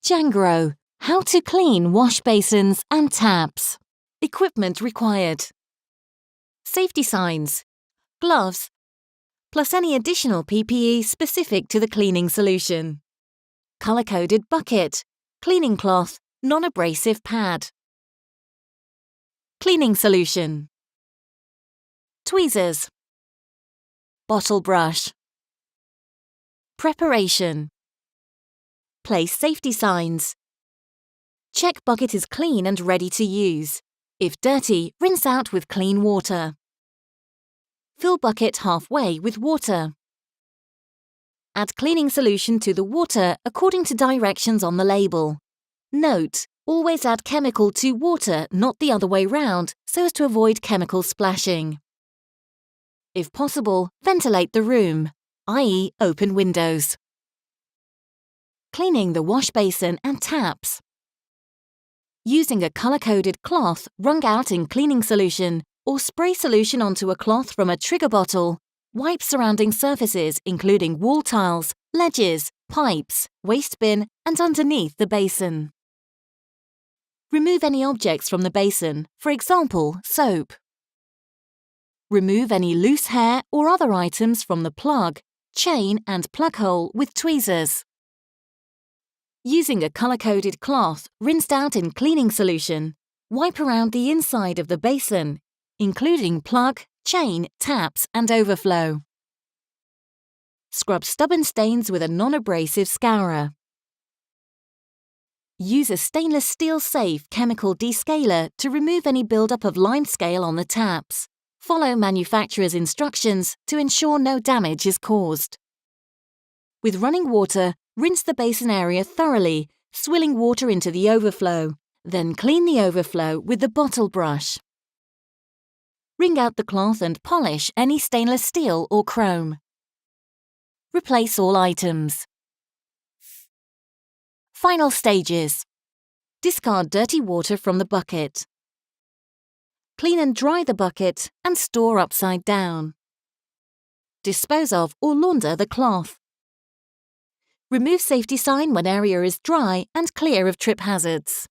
Jangro, how to clean wash basins and taps. Equipment required. Safety signs, gloves, plus any additional PPE specific to the cleaning solution. Color-coded bucket, cleaning cloth, non-abrasive pad. Cleaning solution. Tweezers. Bottle brush. Preparation. Place safety signs. Check bucket is clean and ready to use. If dirty, rinse out with clean water. Fill bucket halfway with water. Add cleaning solution to the water according to directions on the label. Note: always add chemical to water, not the other way round, so as to avoid chemical splashing. If possible, ventilate the room, i.e. open windows. Cleaning the wash basin and taps. Using a color-coded cloth wrung out in cleaning solution or spray solution onto a cloth from a trigger bottle, wipe surrounding surfaces including wall tiles, ledges, pipes, waste bin and underneath the basin. Remove any objects from the basin, for example, soap. Remove any loose hair or other items from the plug, chain and plug hole with tweezers. Using a color-coded cloth rinsed out in cleaning solution, wipe around the inside of the basin, including plug, chain, taps and overflow. Scrub stubborn stains with a non-abrasive scourer. Use a stainless steel safe chemical descaler to remove any buildup of limescale on the taps. Follow manufacturer's instructions to ensure no damage is caused. With running water, rinse the basin area thoroughly, swilling water into the overflow. Then clean the overflow with the bottle brush. Wring out the cloth and polish any stainless steel or chrome. Replace all items. Final stages. Discard dirty water from the bucket. Clean and dry the bucket and store upside down. Dispose of or launder the cloth. Remove safety sign when area is dry and clear of trip hazards.